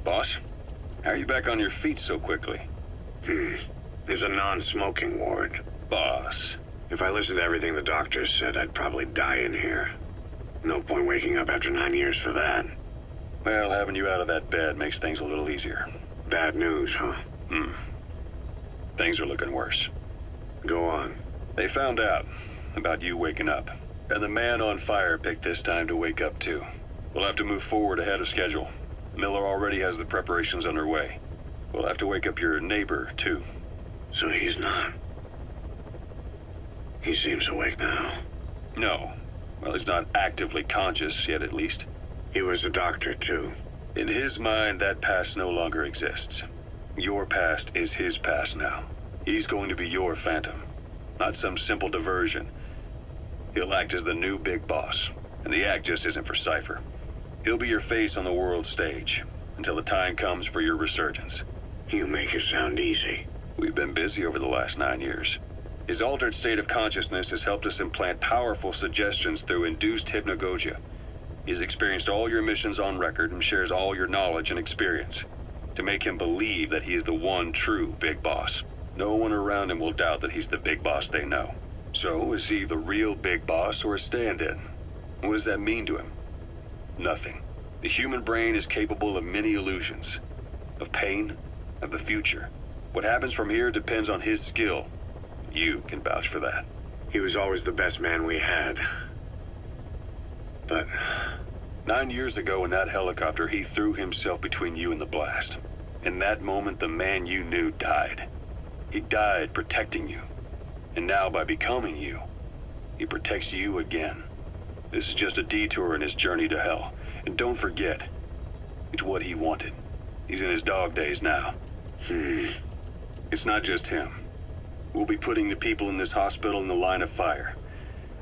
boss. How are you back on your feet so quickly? There's a non-smoking ward. Boss. If I listened to everything the doctors said, I'd probably die in here. No point waking up after 9 years for that. Well, having you out of that bed makes things a little easier. Bad news, huh? Things are looking worse. Go on. They found out about you waking up, and the man on fire picked this time to wake up too. We'll have to move forward ahead of schedule. Miller already has the preparations underway. We'll have to wake up your neighbor too. So he's not. He seems awake now. No. Well, he's not actively conscious yet, at least. He was a doctor, too. In his mind, that past no longer exists. Your past is his past now. He's going to be your phantom, not some simple diversion. He'll act as the new big boss, and the act just isn't for Cypher. He'll be your face on the world stage, until the time comes for your resurgence. You make it sound easy. We've been busy over the last 9 years. His altered state of consciousness has helped us implant powerful suggestions through induced hypnagogia. He's experienced all your missions on record and shares all your knowledge and experience to make him believe that he is the one true big boss. No one around him will doubt that he's the big boss they know. So, is he the real big boss or a stand-in? What does that mean to him? Nothing. The human brain is capable of many illusions. Of pain, of the future. What happens from here depends on his skill. You can vouch for that. He was always the best man we had. But 9 years ago in that helicopter, he threw himself between you and the blast. In that moment, the man you knew died. He died protecting you. And now, by becoming you, he protects you again. This is just a detour in his journey to hell. And don't forget, it's what he wanted. He's in his dog days now. It's not just him. We'll be putting the people in this hospital in the line of fire.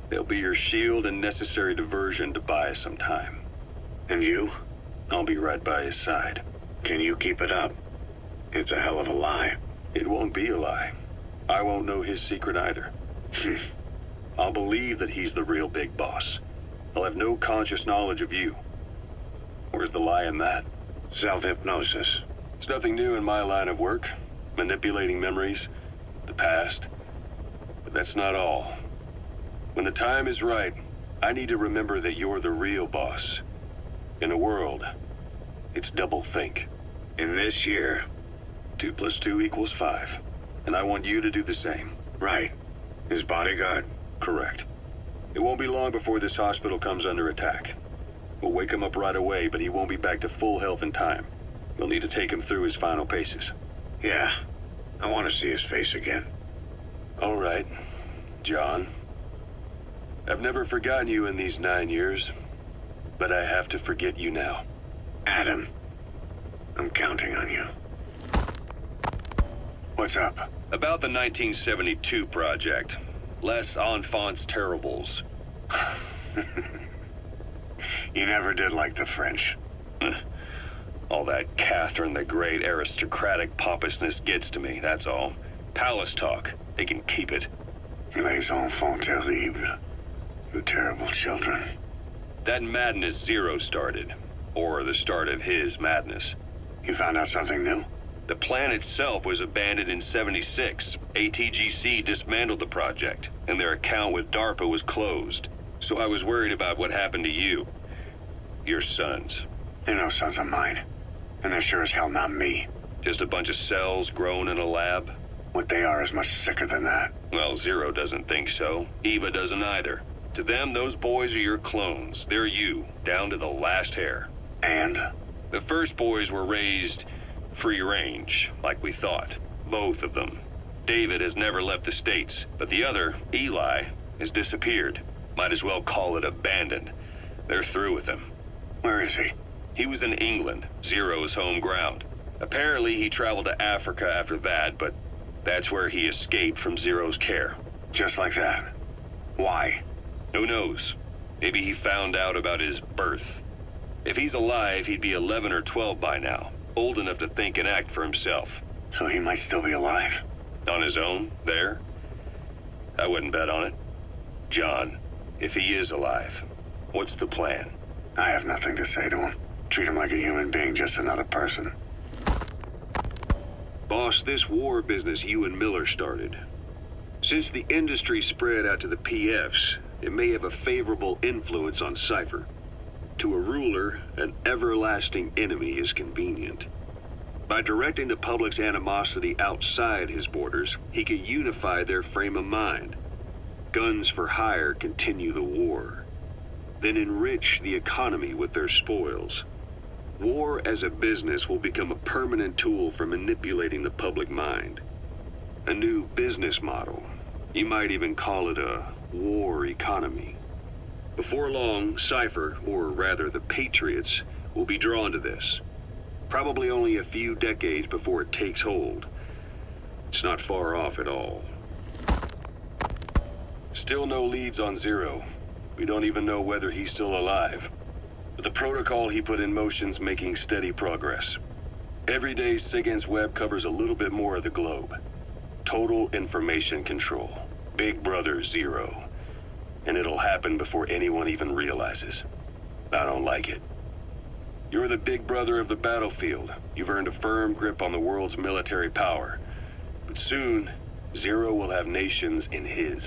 They'll be your shield and necessary diversion to buy us some time. And you? I'll be right by his side. Can you keep it up? It's a hell of a lie. It won't be a lie. I won't know his secret either. I'll believe that he's the real big boss. I'll have no conscious knowledge of you. Where's the lie in that? Self-hypnosis. It's nothing new in my line of work. Manipulating memories, the past. But that's not all. When the time is right, I need to remember that you're the real boss. In a world, it's double think. In this year, 2 + 2 = 5. And I want you to do the same. right. His bodyguard. Correct. It won't be long before this hospital comes under attack. We'll wake him up right away, but he won't be back to full health in time. We'll need to take him through his final paces. Yeah. I want to see his face again. All right, John. I've never forgotten you in these 9 years, but I have to forget you now. Adam. I'm counting on you. What's up? About the 1972 project. Les Enfants Terribles. You never did like the French. All that Catherine the Great aristocratic pompousness gets to me, that's all. Palace talk. They can keep it. Les enfants terribles. The terrible children. That madness Zero started. Or the start of his madness. You found out something new? The plan itself was abandoned in '76. ATGC dismantled the project, and their account with DARPA was closed. So I was worried about what happened to you. Your sons. They're no sons of mine. And they're sure as hell not me. Just a bunch of cells grown in a lab? What they are is much sicker than that. Well, Zero doesn't think so. Eva doesn't either. To them, those boys are your clones. They're you, down to the last hair. And? The first boys were raised free range, like we thought. Both of them. David has never left the States, but the other, Eli, has disappeared. Might as well call it abandoned. They're through with him. Where is he? He was in England, Zero's home ground. Apparently he traveled to Africa after that, but that's where he escaped from Zero's care. Just like that. Why? Who knows? Maybe he found out about his birth. If he's alive, he'd be 11 or 12 by now. Old enough to think and act for himself. So he might still be alive. On his own, there? I wouldn't bet on it. John, if he is alive, what's the plan? I have nothing to say to him. Treat him like a human being, just another person. Boss, this war business you and Miller started. Since the industry spread out to the PFs, it may have a favorable influence on Cypher. To a ruler, an everlasting enemy is convenient. By directing the public's animosity outside his borders, he can unify their frame of mind. Guns for hire continue the war, then enrich the economy with their spoils. War as a business will become a permanent tool for manipulating the public mind. A new business model. You might even call it a war economy. Before long, Cypher, or rather the Patriots, will be drawn to this. Probably only a few decades before it takes hold. It's not far off at all. Still no leads on Zero. We don't even know whether he's still alive. But the protocol he put in motion's making steady progress. Every day, SIGINT's web covers a little bit more of the globe. Total information control. Big Brother Zero. And it'll happen before anyone even realizes. I don't like it. You're the big brother of the battlefield. You've earned a firm grip on the world's military power. But soon, Zero will have nations in his.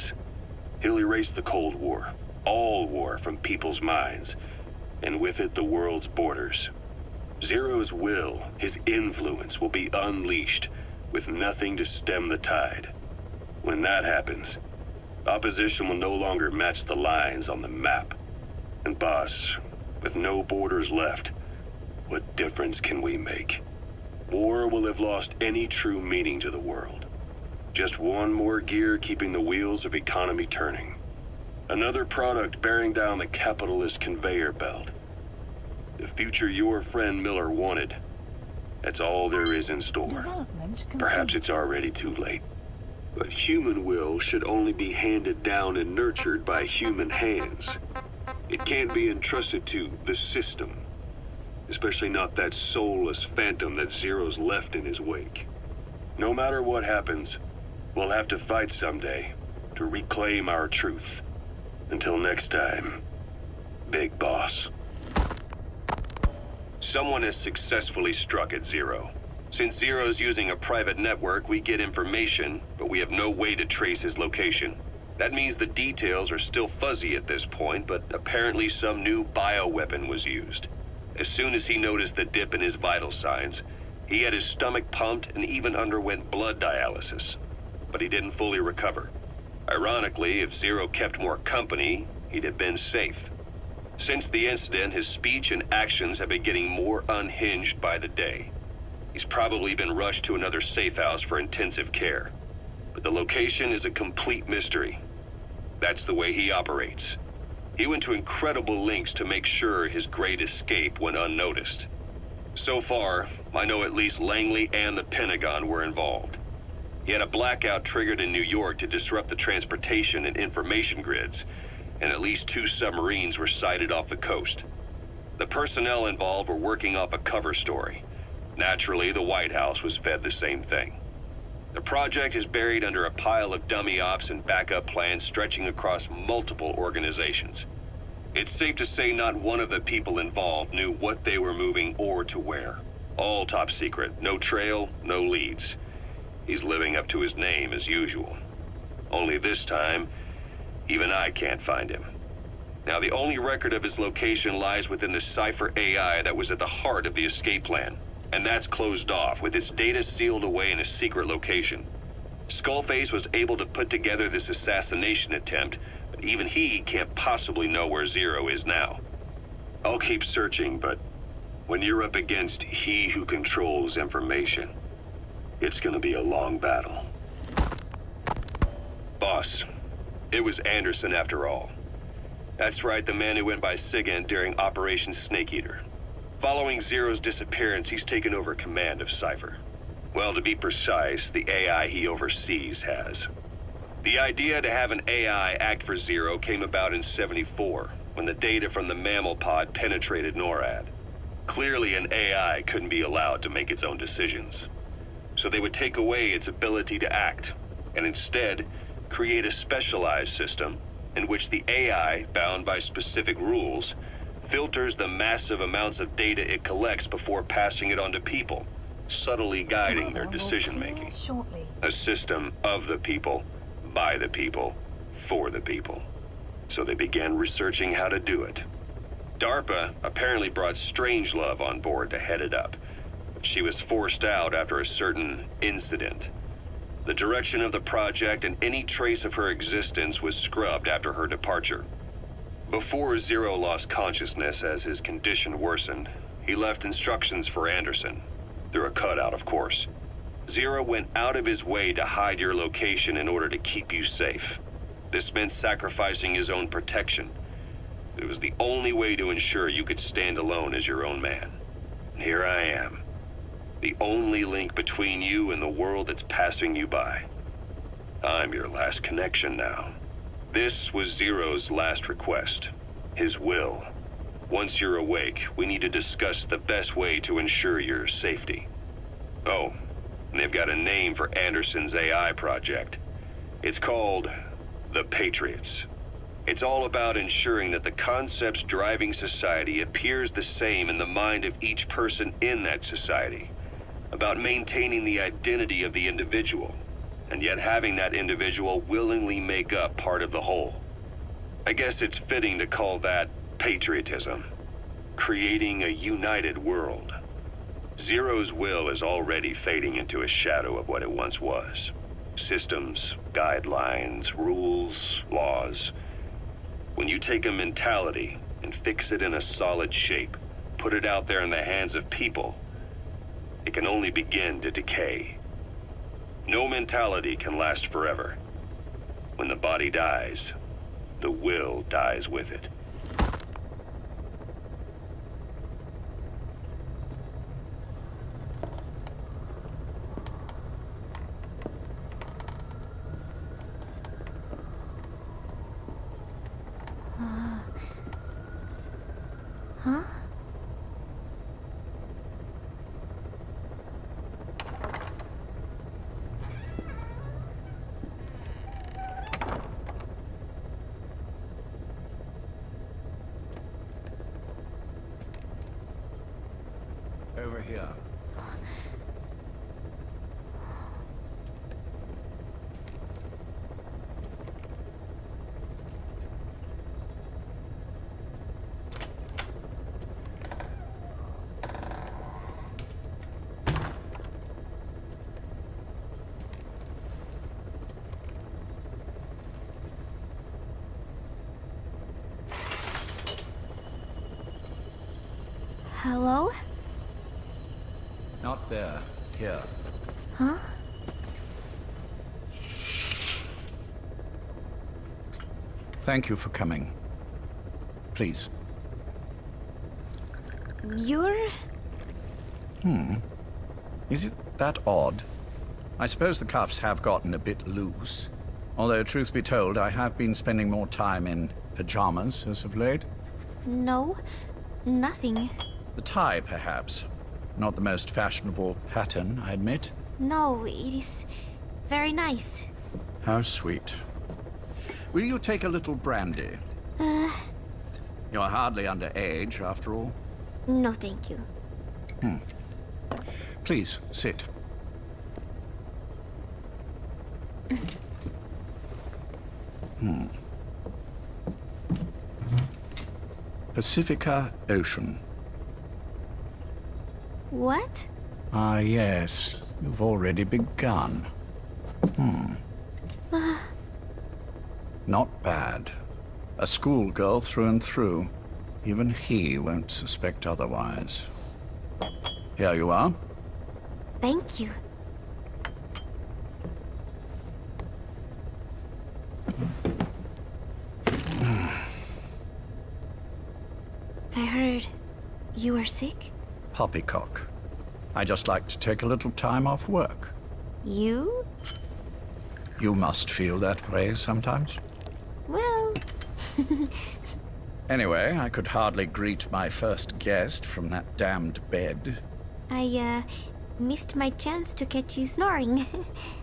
He'll erase the Cold War, all war from people's minds, and with it the world's borders. Zero's will, his influence, will be unleashed, with nothing to stem the tide. When that happens, opposition will no longer match the lines on the map. And boss, with no borders left, what difference can we make? War will have lost any true meaning to the world. Just one more gear keeping the wheels of economy turning. Another product bearing down the capitalist conveyor belt. The future your friend Miller wanted. That's all there is in store. Perhaps it's already too late. But human will should only be handed down and nurtured by human hands. It can't be entrusted to the system. Especially not that soulless phantom that Zero's left in his wake. No matter what happens, we'll have to fight someday to reclaim our truth. Until next time, Big Boss. Someone has successfully struck at Zero. Since Zero's using a private network, we get information, but we have no way to trace his location. That means the details are still fuzzy at this point, but apparently some new bioweapon was used. As soon as he noticed the dip in his vital signs, he had his stomach pumped and even underwent blood dialysis. But he didn't fully recover. Ironically, if Zero kept more company, he'd have been safe. Since the incident, his speech and actions have been getting more unhinged by the day. He's probably been rushed to another safe house for intensive care. But the location is a complete mystery. That's the way he operates. He went to incredible lengths to make sure his great escape went unnoticed. So far, I know at least Langley and the Pentagon were involved. He had a blackout triggered in New York to disrupt the transportation and information grids, and at least 2 submarines were sighted off the coast. The personnel involved were working off a cover story. Naturally, the White House was fed the same thing. The project is buried under a pile of dummy ops and backup plans stretching across multiple organizations. It's safe to say not one of the people involved knew what they were moving or to where. All top secret, no trail, no leads. He's living up to his name as usual. Only this time, even I can't find him. Now, the only record of his location lies within the Cypher AI that was at the heart of the escape plan. And that's closed off, with its data sealed away in a secret location. Skullface was able to put together this assassination attempt, but even he can't possibly know where Zero is now. I'll keep searching, but when you're up against he who controls information, it's gonna be a long battle. Boss, it was Anderson after all. That's right, the man who went by SIGINT during Operation Snake Eater. Following Zero's disappearance, he's taken over command of Cypher. Well, to be precise, the AI he oversees has. The idea to have an AI act for Zero came about in '74, when the data from the mammal pod penetrated NORAD. Clearly, an AI couldn't be allowed to make its own decisions. So they would take away its ability to act, and instead create a specialized system in which the AI, bound by specific rules, filters the massive amounts of data it collects before passing it on to people, subtly guiding their decision-making. A system of the people, by the people, for the people. So they began researching how to do it. DARPA apparently brought Strangelove on board to head it up. She was forced out after a certain incident. The direction of the project and any trace of her existence was scrubbed after her departure. Before Zero lost consciousness as his condition worsened, he left instructions for Anderson. Through a cutout, of course. Zero went out of his way to hide your location in order to keep you safe. This meant sacrificing his own protection. It was the only way to ensure you could stand alone as your own man. And here I am. The only link between you and the world that's passing you by. I'm your last connection now. This was Zero's last request. His will. Once you're awake, we need to discuss the best way to ensure your safety. Oh, and they've got a name for Anderson's AI project. It's called the Patriots. It's all about ensuring that the concepts driving society appears the same in the mind of each person in that society. About maintaining the identity of the individual, and yet having that individual willingly make up part of the whole. I guess it's fitting to call that patriotism. Creating a united world. Zero's will is already fading into a shadow of what it once was. Systems, guidelines, rules, laws. When you take a mentality and fix it in a solid shape, put it out there in the hands of people, it can only begin to decay. No mentality can last forever. When the body dies, the will dies with it. Huh? Over here. Hello? Not there. Here. Huh? Thank you for coming. Please. You're... Is it that odd? I suppose the cuffs have gotten a bit loose. Although, truth be told, I have been spending more time in pajamas as of late. No, nothing. The tie, perhaps. Not the most fashionable pattern, I admit. No, it is very nice. How sweet. Will you take a little brandy? You're hardly underage, after all. No, thank you. Please, sit. Pacifica Ocean. What? Ah, yes. You've already begun. Not bad. A schoolgirl through and through. Even he won't suspect otherwise. Here you are. Thank you. I heard you were sick? Poppycock. I just like to take a little time off work. You? You must feel that way sometimes. Well... Anyway, I could hardly greet my first guest from that damned bed. I, missed my chance to catch you snoring.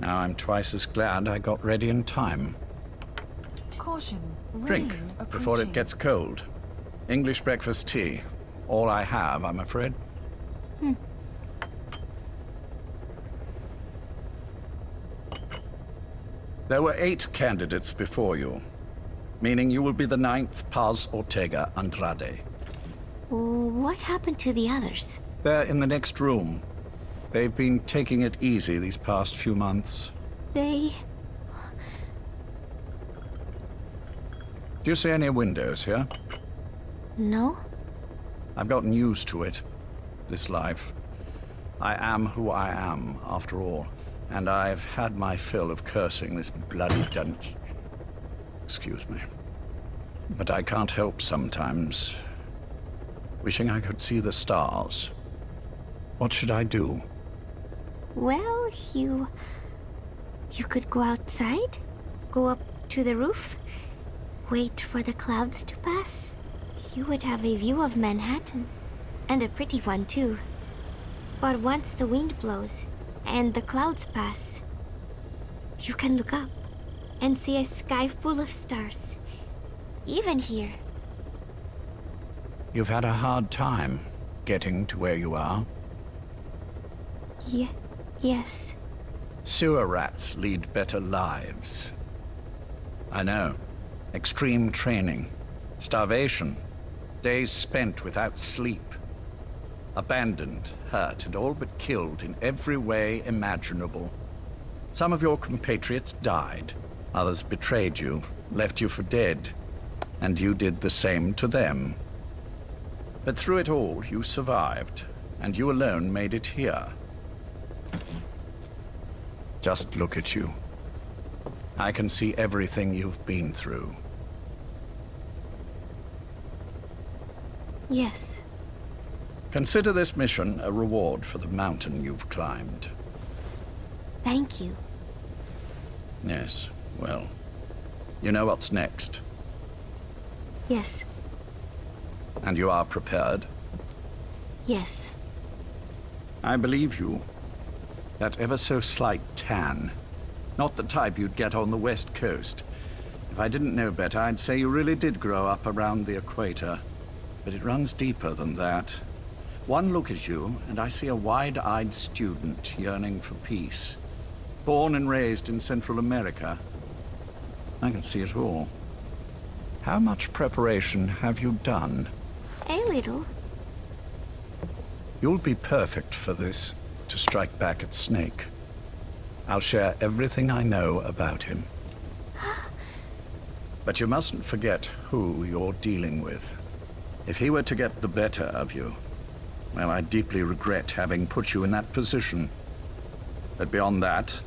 Now I'm twice as glad I got ready in time. Caution. Drink, rain before it approaching. gets cold. English breakfast tea. All I have, I'm afraid. There were 8 candidates before you, meaning you will be the 9th Paz Ortega Andrade. What happened to the others? They're in the next room. They've been taking it easy these past few months. They... Do you see any windows here? No? I've gotten used to it, this life. I am who I am, after all, and I've had my fill of cursing this bloody dungeon. Excuse me. But I can't help sometimes wishing I could see the stars. What should I do? Well, you could go outside, go up to the roof, wait for the clouds to pass. You would have a view of Manhattan, and a pretty one too. But once the wind blows and the clouds pass, you can look up and see a sky full of stars, even here. You've had a hard time getting to where you are. Yes. Sewer rats lead better lives. I know. Extreme training, starvation, days spent without sleep. Abandoned, hurt, and all but killed in every way imaginable. Some of your compatriots died. Others betrayed you, left you for dead. And you did the same to them. But through it all, you survived, and you alone made it here. Just look at you. I can see everything you've been through. Yes. Consider this mission a reward for the mountain you've climbed. Thank you. Yes, well, you know what's next. Yes. And you are prepared? Yes. I believe you. That ever so slight tan. Not the type you'd get on the West Coast. If I didn't know better, I'd say you really did grow up around the equator. But it runs deeper than that. One look at you, and I see a wide-eyed student yearning for peace. Born and raised in Central America. I can see it all. How much preparation have you done? A little. You'll be perfect for this, to strike back at Snake. I'll share everything I know about him. But you mustn't forget who you're dealing with. If he were to get the better of you, well, I deeply regret having put you in that position. But beyond that,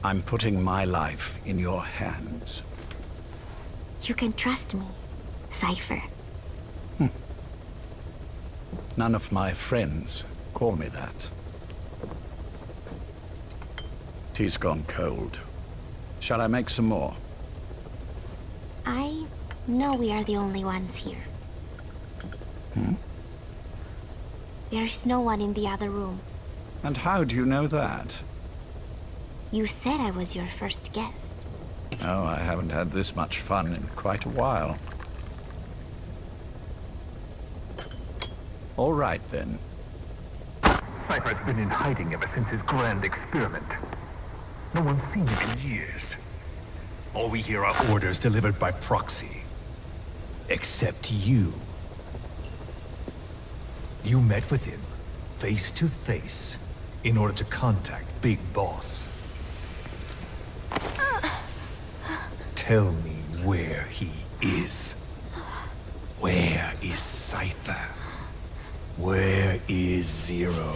I'm putting my life in your hands. You can trust me, Cypher. None of my friends call me that. Tea's gone cold. Shall I make some more? I know we are the only ones here. There's no one in the other room. And how do you know that? You said I was your first guest. Oh, I haven't had this much fun in quite a while. All right, then. Cypher's been in hiding ever since his grand experiment. No one's seen him in years. All we hear are orders delivered by proxy. Except you. You met with him, face to face, in order to contact Big Boss. Tell me where he is. Where is Cypher? Where is Zero?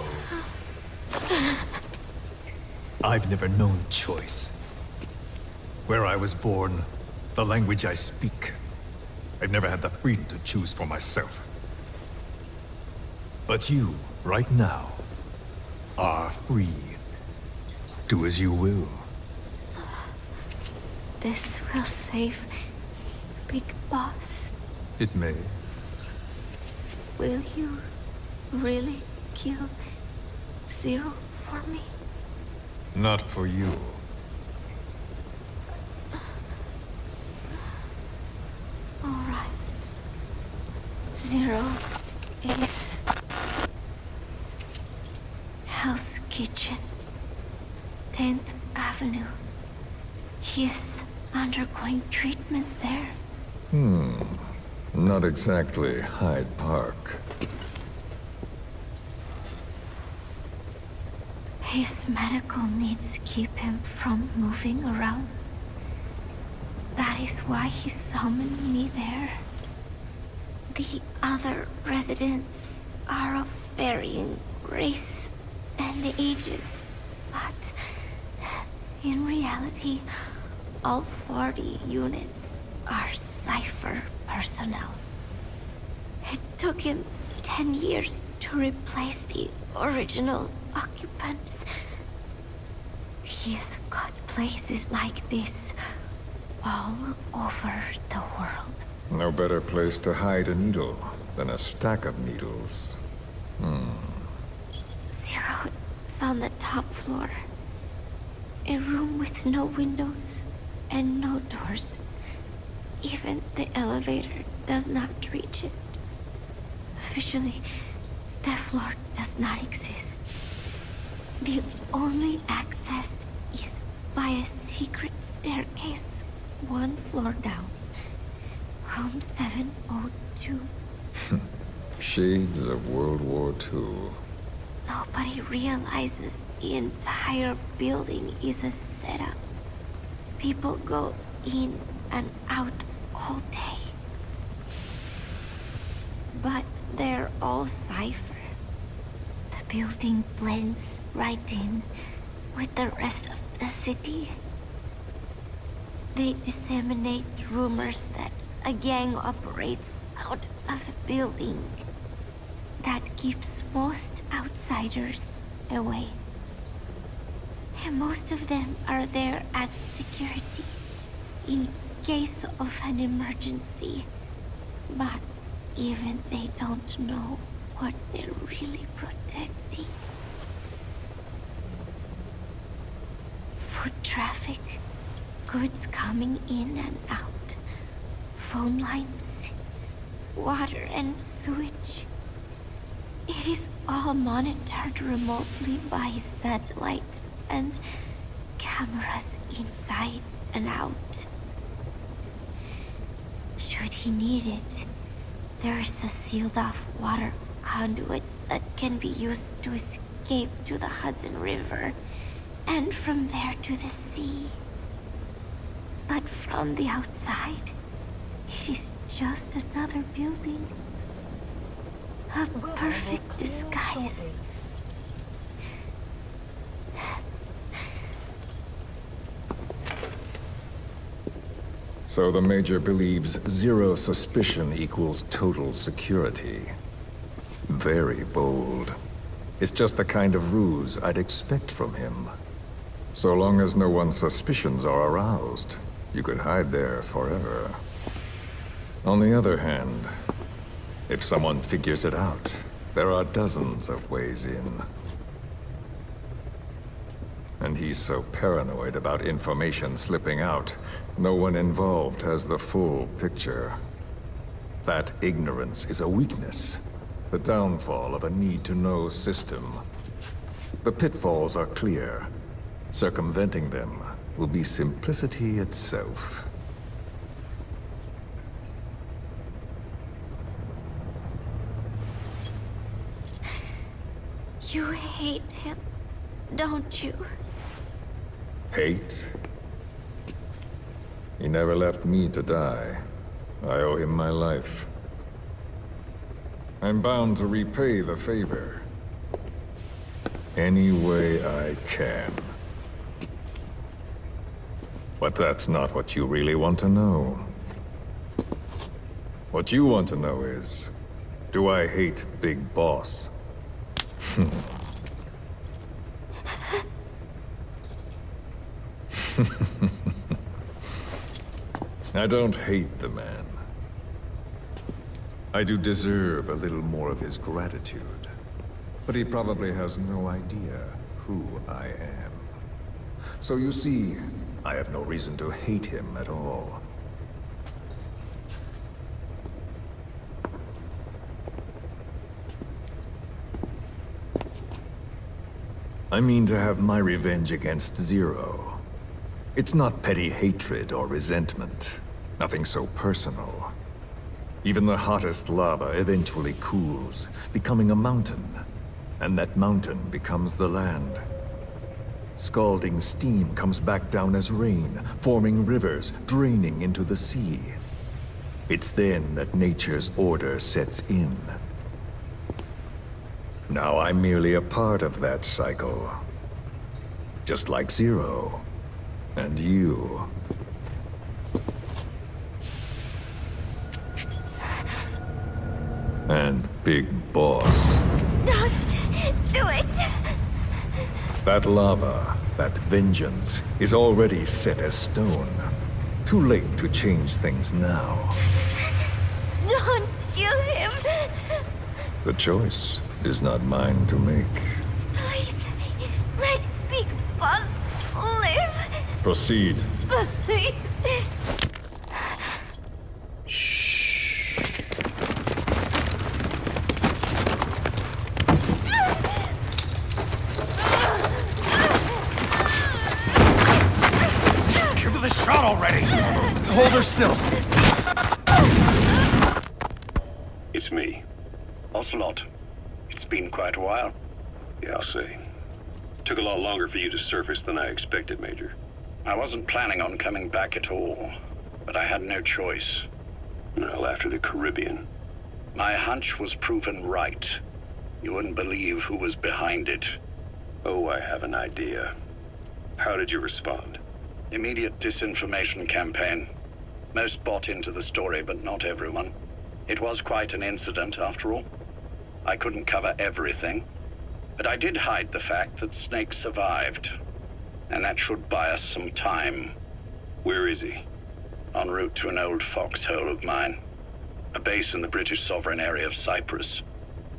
I've never known choice. Where I was born, the language I speak, I've never had the freedom to choose for myself. But you, right now, are free. Do as you will. This will save Big Boss. It may. Will you really kill Zero for me? Not for you. All right. Hell's Kitchen, 10th Avenue. He is undergoing treatment there. Not exactly Hyde Park. His medical needs keep him from moving around. That is why he summoned me there. The other residents are of varying race and ages, but in reality, all 40 units are Cypher personnel. It took him 10 years to replace the original occupants. He has got places like this all over the world. No better place to hide a needle than a stack of needles. Zero is on the top floor. A room with no windows and no doors. Even the elevator does not reach it. Officially, the floor does not exist. The only access is by a secret staircase 1 floor down. Room 702. Shades of World War II. Nobody realizes the entire building is a setup. People go in and out all day. But they're all Cypher. The building blends right in with the rest of the city. They disseminate rumors that a gang operates out of the building. That keeps most outsiders away. And most of them are there as security in case of an emergency. But even they don't know what they're really protecting. Foot traffic, goods coming in and out, phone lines, water and sewage. It is all monitored remotely by satellite and cameras inside and out. Should he need it, there is a sealed-off water conduit that can be used to escape to the Hudson River, and from there to the sea. But from the outside, it is just another building. A perfect disguise. So the Major believes zero suspicion equals total security. Very bold. It's just the kind of ruse I'd expect from him. So long as no one's suspicions are aroused, you could hide there forever. On the other hand, if someone figures it out, there are dozens of ways in. And he's so paranoid about information slipping out, no one involved has the full picture. That ignorance is a weakness, the downfall of a need-to-know system. The pitfalls are clear. Circumventing them will be simplicity itself. You hate him, don't you? Hate? He never left me to die. I owe him my life. I'm bound to repay the favor. Any way I can. But that's not what you really want to know. What you want to know is, do I hate Big Boss? I don't hate the man. I do deserve a little more of his gratitude. But he probably has no idea who I am. So you see, I have no reason to hate him at all. I mean to have my revenge against Zero. It's not petty hatred or resentment. Nothing so personal. Even the hottest lava eventually cools, becoming a mountain. And that mountain becomes the land. Scalding steam comes back down as rain, forming rivers, draining into the sea. It's then that nature's order sets in. Now I'm merely a part of that cycle. Just like Zero. And you. And Big Boss. Don't do it! That lava, that vengeance, is already set as stone. Too late to change things now. Don't kill him! The choice is not mine to make. Please, let Big Boss live! Proceed. Please! Give her the shot already! Hold her still! It's me. Ocelot. It's been quite a while. Yeah, I'll say. Took a lot longer for you to surface than I expected, Major. I wasn't planning on coming back at all, but I had no choice. Well, after the Caribbean. My hunch was proven right. You wouldn't believe who was behind it. Oh, I have an idea. How did you respond? Immediate disinformation campaign. Most bought into the story, but not everyone. It was quite an incident, after all. I couldn't cover everything, but I did hide the fact that Snake survived. And that should buy us some time. Where is he? En route to an old foxhole of mine. A base in the British sovereign area of Cyprus.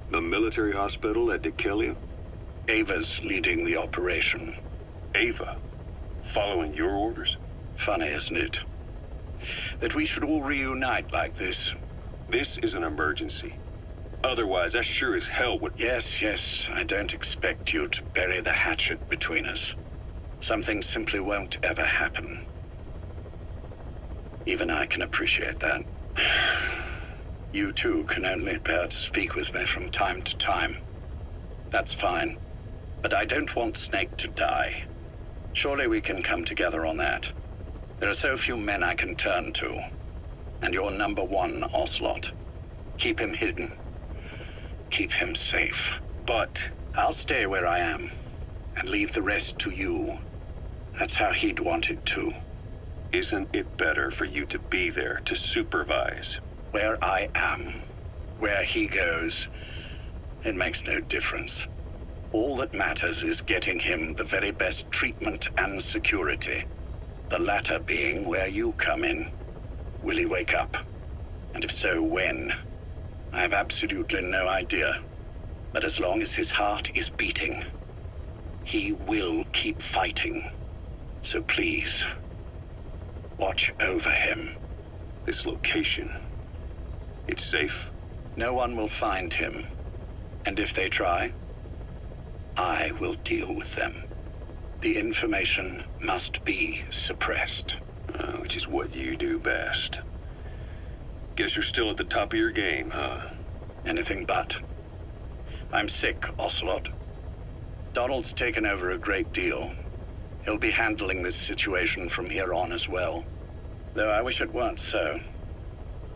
The military hospital at Dekelia? Ava's leading the operation. Ava? Following your orders? Funny, isn't it? That we should all reunite like this. This is an emergency. Otherwise, I sure as hell would... Yes, I don't expect you to bury the hatchet between us. Something simply won't ever happen. Even I can appreciate that. You too can only bear to speak with me from time to time. That's fine. But I don't want Snake to die. Surely we can come together on that. There are so few men I can turn to. And you're number one, Ocelot. Keep him hidden. Keep him safe. But I'll stay where I am and leave the rest to you. That's how he'd want it too. Isn't it better for you to be there to supervise? Where I am, where he goes, it makes no difference. All that matters is getting him the very best treatment and security. The latter being where you come in. Will he wake up? And if so, when? I have absolutely no idea. But as long as his heart is beating, he will keep fighting. So please, watch over him. This location, it's safe? No one will find him. And if they try, I will deal with them. The information must be suppressed. Which is what you do best. Guess you're still at the top of your game, huh? Anything but. I'm sick, Ocelot. Donald's taken over a great deal. He'll be handling this situation from here on as well. Though I wish it weren't so.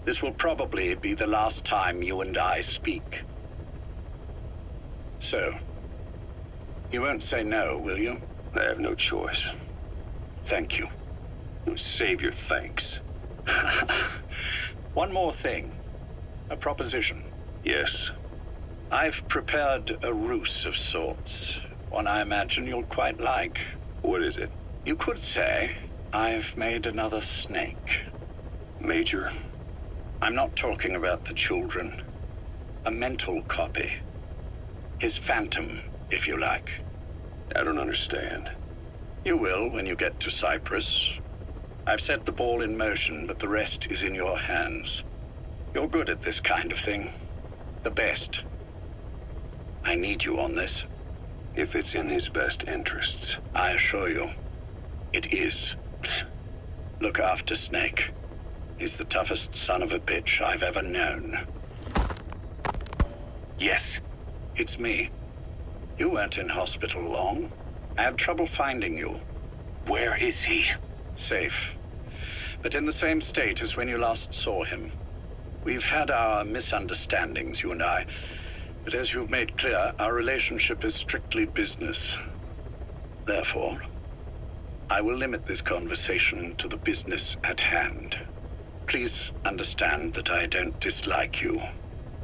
This will probably be the last time you and I speak. So, you won't say no, will you? I have no choice. Thank you. Save your thanks. One more thing. A proposition. Yes. I've prepared a ruse of sorts. One I imagine you'll quite like. What is it? You could say I've made another Snake. Major? I'm not talking about the children. A mental copy. His phantom, if you like. I don't understand. You will when you get to Cyprus. I've set the ball in motion, but the rest is in your hands. You're good at this kind of thing. The best. I need you on this. if it's in his best interests. I assure you, it is. Look after Snake. He's the toughest son of a bitch I've ever known. Yes. It's me. You weren't in hospital long. I had trouble finding you. Where is he? Safe. But in the same state as when you last saw him. We've had our misunderstandings, you and I. But as you've made clear, our relationship is strictly business. Therefore, I will limit this conversation to the business at hand. Please understand that I don't dislike you.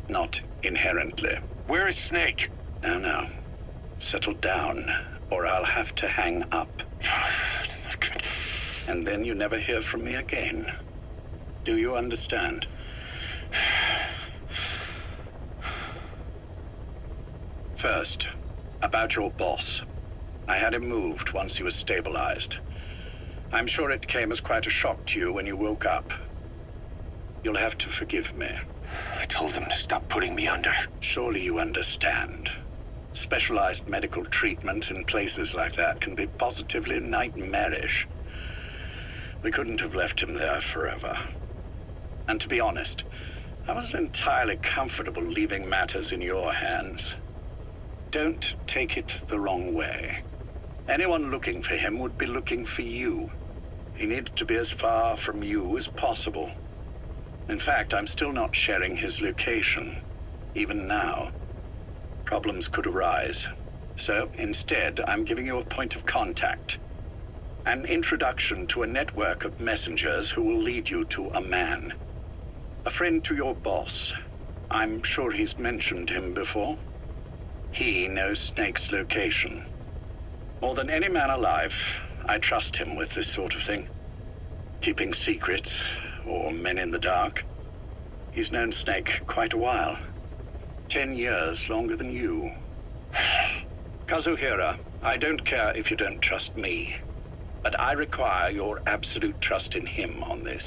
Not inherently. Where is Snake? Now. Settle down, or I'll have to hang up. And then you never hear from me again. Do you understand? First, about your boss. I had him moved once he was stabilized. I'm sure it came as quite a shock to you when you woke up. You'll have to forgive me. I told him to stop putting me under. Surely you understand. Specialized medical treatment in places like that can be positively nightmarish. We couldn't have left him there forever. And to be honest, I wasn't entirely comfortable leaving matters in your hands. Don't take it the wrong way. Anyone looking for him would be looking for you. He needed to be as far from you as possible. In fact, I'm still not sharing his location, even now. Problems could arise. So instead, I'm giving you a point of contact. An introduction to a network of messengers who will lead you to a man. A friend to your boss. I'm sure he's mentioned him before. He knows Snake's location. More than any man alive, I trust him with this sort of thing. Keeping secrets, or men in the dark. He's known Snake quite a while. 10 years longer than you. Kazuhira, I don't care if you don't trust me, but I require your absolute trust in him on this.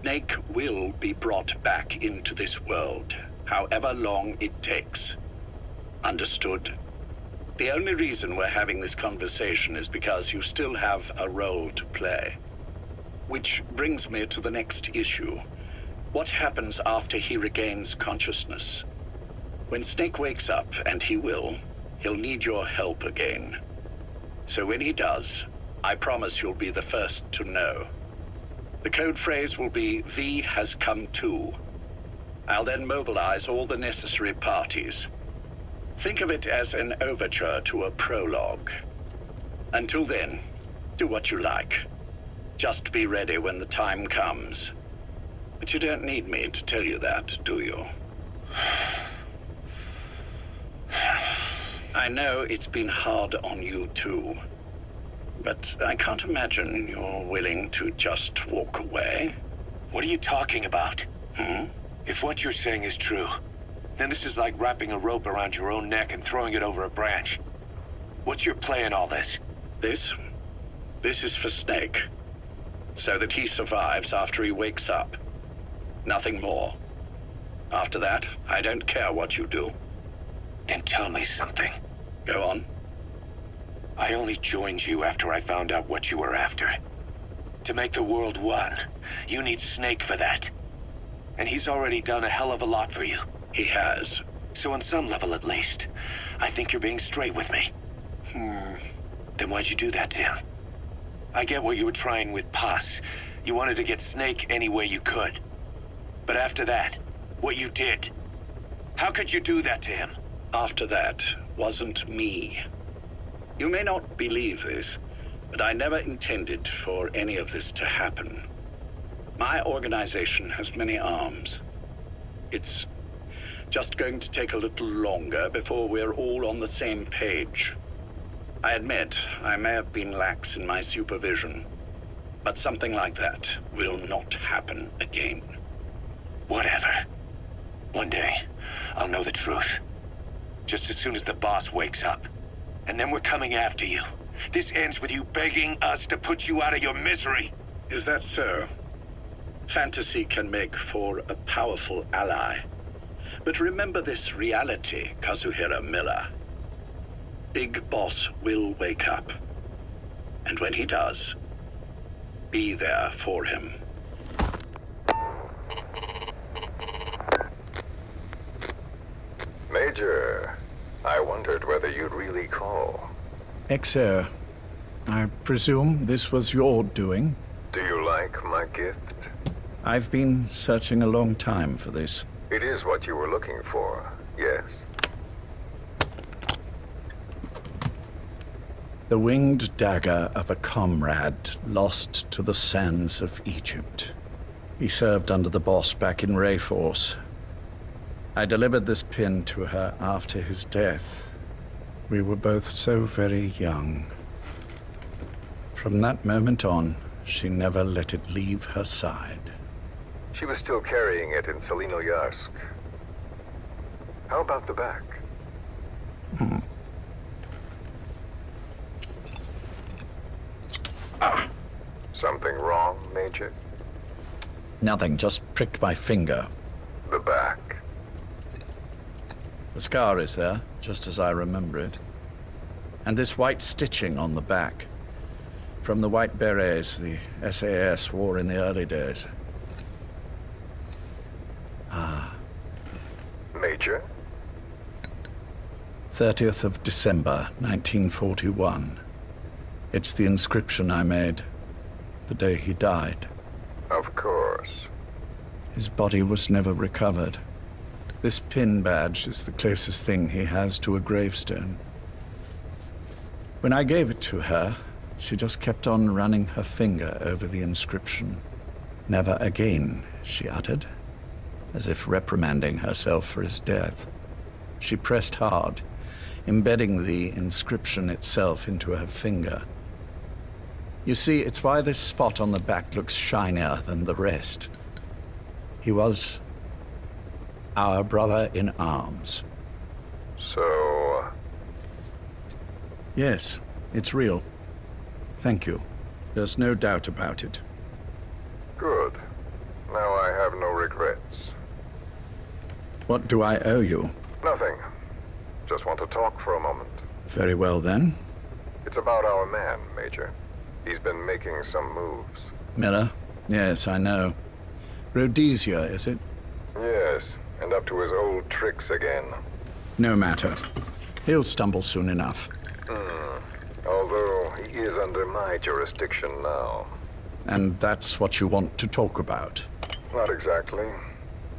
Snake will be brought back into this world, however long it takes. Understood? The only reason we're having this conversation is because you still have a role to play. Which brings me to the next issue. What happens after he regains consciousness? When Snake wakes up, and he will, he'll need your help again. So when he does, I promise you'll be the first to know. The code phrase will be, V has come to. I'll then mobilize all the necessary parties. Think of it as an overture to a prologue. Until then, do what you like. Just be ready when the time comes. But you don't need me to tell you that, do you? I know it's been hard on you too. But I can't imagine you're willing to just walk away. What are you talking about? If what you're saying is true, then this is like wrapping a rope around your own neck and throwing it over a branch. What's your play in all this? This is for Snake. So that he survives after he wakes up. Nothing more. After that, I don't care what you do. Then tell me something. Go on. I only joined you after I found out what you were after. To make the world one, you need Snake for that. And he's already done a hell of a lot for you. He has. So on some level at least, I think you're being straight with me. Then why'd you do that to him? I get what you were trying with Paz. You wanted to get Snake any way you could. But after that, what you did, how could you do that to him? After that wasn't me. You may not believe this, but I never intended for any of this to happen. My organization has many arms. It's just going to take a little longer before we're all on the same page. I admit I may have been lax in my supervision, but something like that will not happen again. Whatever. One day, I'll know the truth. Just as soon as the boss wakes up. And then we're coming after you. This ends with you begging us to put you out of your misery. Is that so? Fantasy can make for a powerful ally. But remember this reality, Kazuhira Miller. Big Boss will wake up. And when he does, be there for him. Major, I wondered whether you'd really call. Exer, I presume this was your doing? Do you like my gift? I've been searching a long time for this. It is what you were looking for, yes. The winged dagger of a comrade lost to the sands of Egypt. He served under the boss back in Rayforce. I delivered this pin to her after his death. We were both so very young. From that moment on, she never let it leave her side. She was still carrying it in Selinoyarsk. How about the back? Something wrong, Major? Nothing, just pricked my finger. The back. The scar is there, just as I remember it. And this white stitching on the back. From the white berets the SAS wore in the early days. Major? 30th of December, 1941. It's the inscription I made the day he died. Of course. His body was never recovered. This pin badge is the closest thing he has to a gravestone. When I gave it to her, she just kept on running her finger over the inscription. Never again, she uttered, as if reprimanding herself for his death. She pressed hard, embedding the inscription itself into her finger. You see, it's why this spot on the back looks shinier than the rest. He was our brother in arms. So... Yes, it's real. Thank you. There's no doubt about it. good. Now I have no regrets. What do I owe you? Nothing. Just want to talk for a moment. Very well, then. It's about our man, Major. He's been making some moves. Miller? Yes, I know. Rhodesia, is it? Yes, and up to his old tricks again. No matter. He'll stumble soon enough. Although he is under my jurisdiction now. And that's what you want to talk about. Not exactly.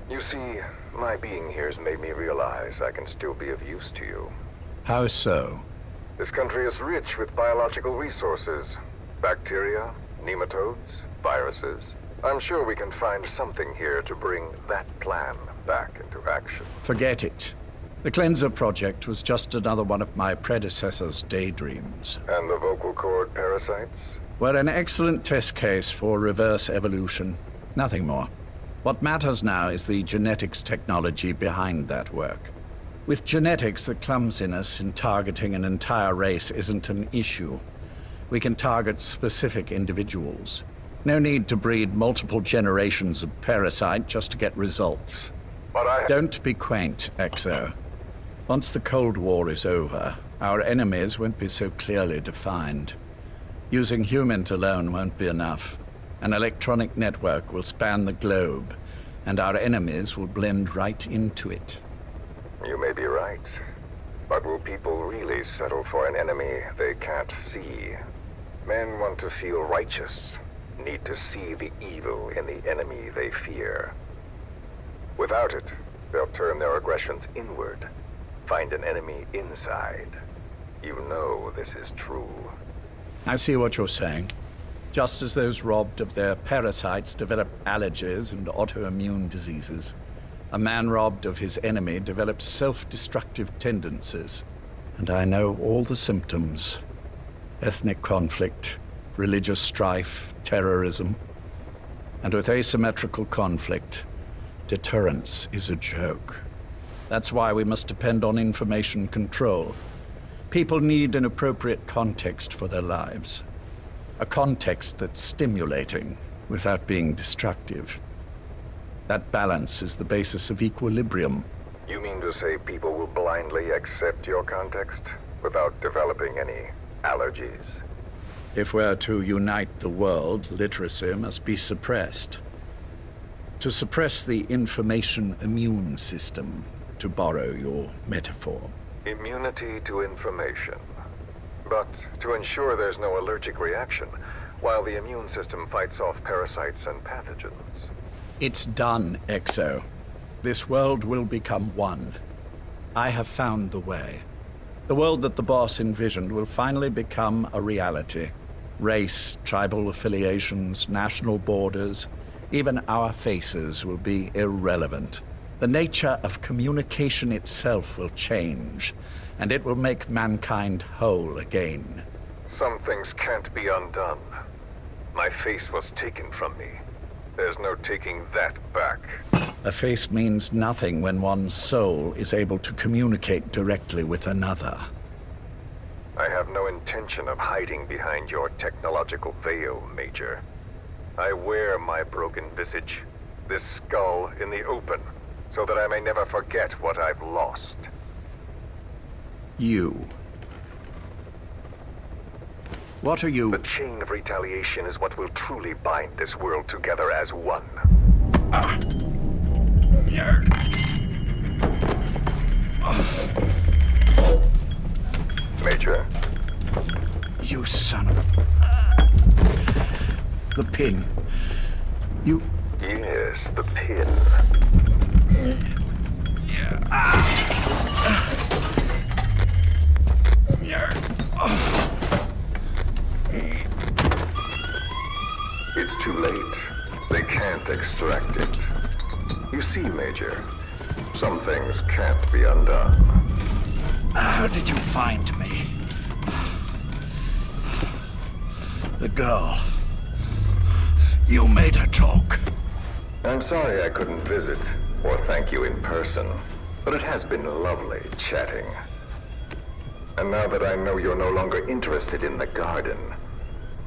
You see, my being here's made me realize I can still be of use to you. How so? This country is rich with biological resources. Bacteria, nematodes, viruses. I'm sure we can find something here to bring that plan back into action. Forget it. The Cleanser Project was just another one of my predecessor's daydreams. And the vocal cord parasites? We're an excellent test case for reverse evolution. Nothing more. What matters now is the genetics technology behind that work. With genetics, the clumsiness in targeting an entire race isn't an issue. We can target specific individuals. No need to breed multiple generations of parasite just to get results. But Don't be quaint, Exo. Once the Cold War is over, our enemies won't be so clearly defined. Using humans alone won't be enough. An electronic network will span the globe, and our enemies will blend right into it. You may be right. But will people really settle for an enemy they can't see? Men want to feel righteous, need to see the evil in the enemy they fear. Without it, they'll turn their aggressions inward, find an enemy inside. You know this is true. I see what you're saying. Just as those robbed of their parasites develop allergies and autoimmune diseases, a man robbed of his enemy develops self-destructive tendencies. And I know all the symptoms. Ethnic conflict, religious strife, terrorism. And with asymmetrical conflict, deterrence is a joke. That's why we must depend on information control. People need an appropriate context for their lives. A context that's stimulating without being destructive. That balance is the basis of equilibrium. You mean to say people will blindly accept your context? without developing any allergies. If we're to unite the world, literacy must be suppressed. To suppress the information immune system, to borrow your metaphor. Immunity to information. But to ensure there's no allergic reaction, while the immune system fights off parasites and pathogens. It's done, Exo. This world will become one. I have found the way. The world that the boss envisioned will finally become a reality. Race, tribal affiliations, national borders, even our faces will be irrelevant. The nature of communication itself will change, and it will make mankind whole again. Some things can't be undone. My face was taken from me. There's no taking that back. A face means nothing when one's soul is able to communicate directly with another. I have no intention of hiding behind your technological veil, Major. I wear my broken visage, this skull, in the open, so that I may never forget what I've lost. You. What are you? The chain of retaliation is what will truly bind this world together as one. Major. You son of a... The pin. You... Yes, the pin. It's too late. They can't extract it. You see, Major, some things can't be undone. How did you find me? The girl. You made her talk. I'm sorry I couldn't visit or thank you in person, but it has been lovely chatting. And now that I know you're no longer interested in the garden,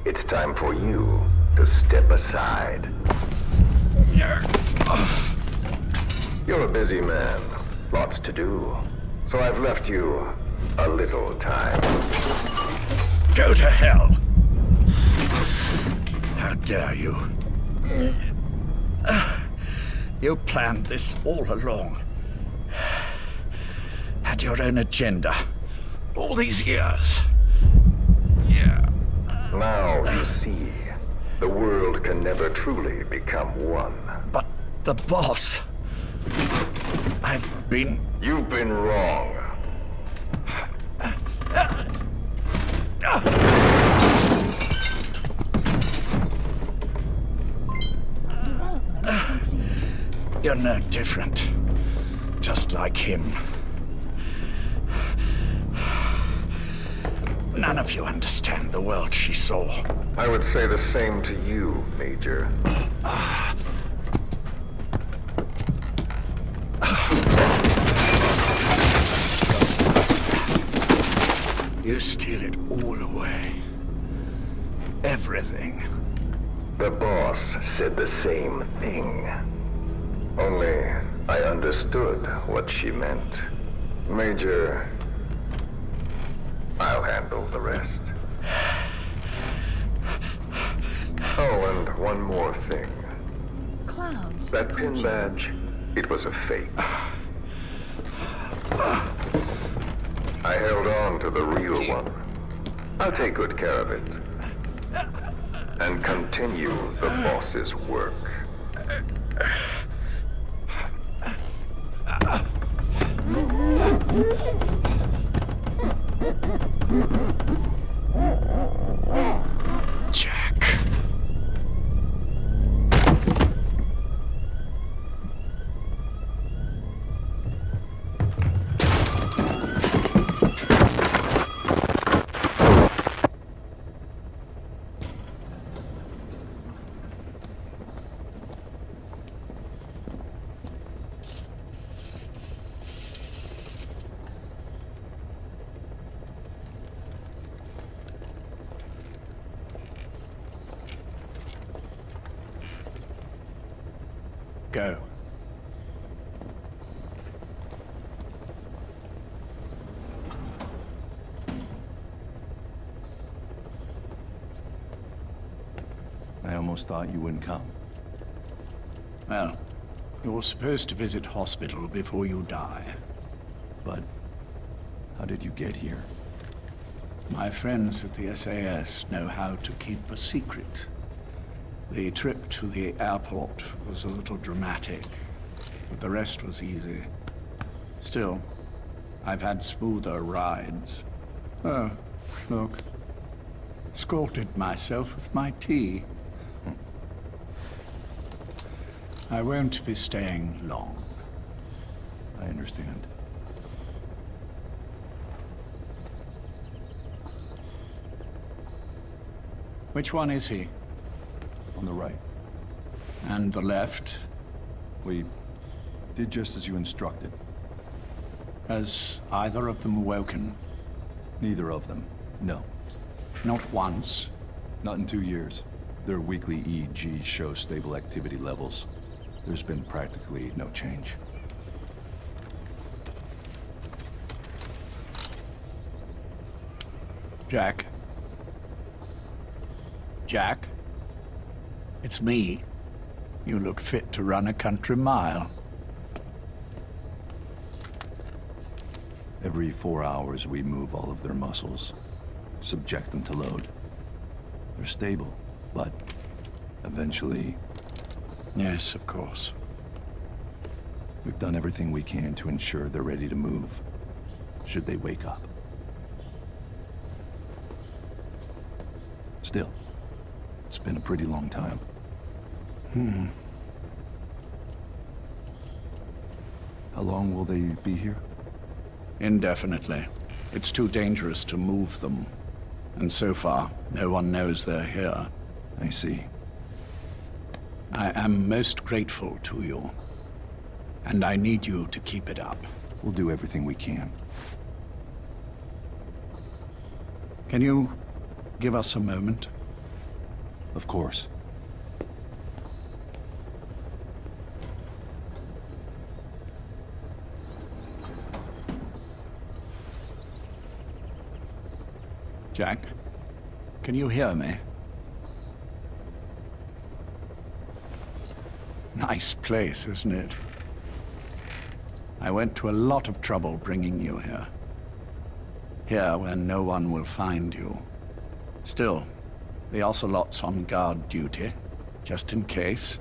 it's time for you to step aside. You're a busy man, lots to do, so I've left you a little time. Go to hell! How dare you? You planned this all along. Had your own agenda. All these years. Yeah. Now you see, the world can never truly become one. But the boss... You've been wrong. You're no different. Just like him. None of you understand the world she saw. I would say the same to you, Major. You steal it all away. Everything. The boss said the same thing. Only I understood what she meant. Major, I'll handle the rest. Oh, and one more thing. Clouds. That pin badge, it was a fake. I held on to the real one. I'll take good care of it. And continue the boss's work. Jack. Go. almost thought you wouldn't come. Well, you're supposed to visit hospital before you die. But how did you get here? My friends at the SAS know how to keep a secret. The trip to the airport was a little dramatic, but the rest was easy. Still, I've had smoother rides. Oh, look. Escorted myself with my tea. I won't be staying long. I understand. Which one is he? On the right. And the left? We did just as you instructed. Has either of them woken? Neither of them. No. Not once. Not in 2 years. Their weekly EEGs show stable activity levels. There's been practically no change. Jack? Jack? It's me. You look fit to run a country mile. Every 4 hours, we move all of their muscles, subject them to load. They're stable, but eventually... Yes, of course. We've done everything we can to ensure they're ready to move, should they wake up. Still, it's been a pretty long time. How long will they be here? Indefinitely. It's too dangerous to move them. And so far, no one knows they're here. I see. I am most grateful to you. And I need you to keep it up. We'll do everything we can. Can you give us a moment? Of course. Jack, can you hear me? Nice place, isn't it? I went to a lot of trouble bringing you here. Here where no one will find you. Still, the Ocelot's on guard duty, just in case.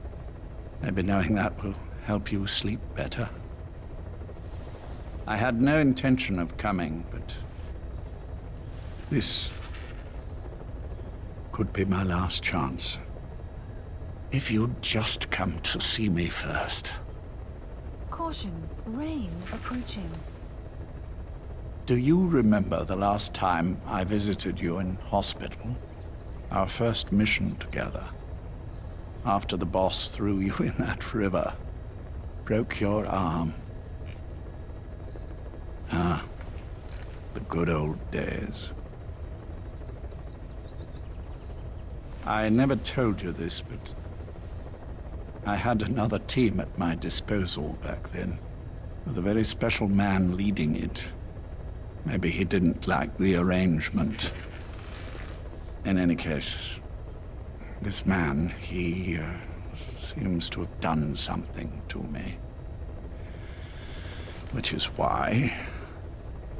Maybe knowing that will help you sleep better. I had no intention of coming, but this could be my last chance. If you'd just come to see me first. Caution, rain approaching. Do you remember the last time I visited you in hospital? Our first mission together. After the boss threw you in that river. Broke your arm. Ah, the good old days. I never told you this, but I had another team at my disposal back then, with a very special man leading it. Maybe he didn't like the arrangement. In any case, this man, he seems to have done something to me. Which is why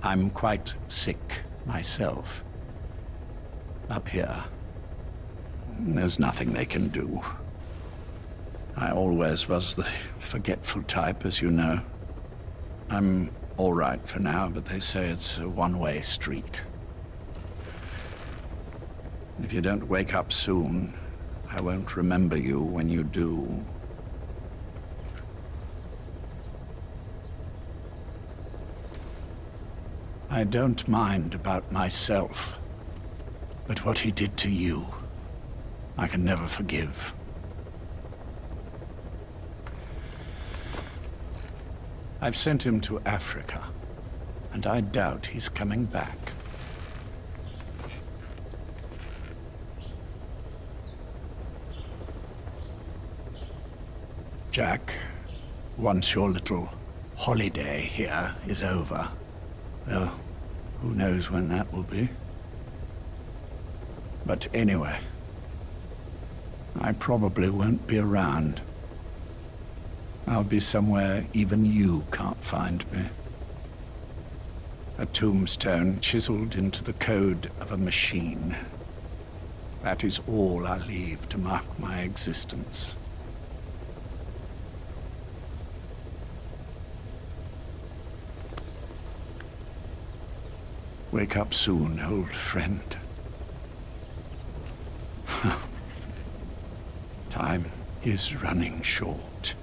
I'm quite sick myself. Up here. There's nothing they can do. I always was the forgetful type, as you know. I'm all right for now, but they say it's a one-way street. If you don't wake up soon, I won't remember you when you do. I don't mind about myself, but what he did to you, I can never forgive. I've sent him to Africa, and I doubt he's coming back. Jack, once your little holiday here is over, well, who knows when that will be? But anyway, I probably won't be around. I'll be somewhere even you can't find me. A tombstone chiseled into the code of a machine. That is all I leave to mark my existence. Wake up soon, old friend. Time is running short.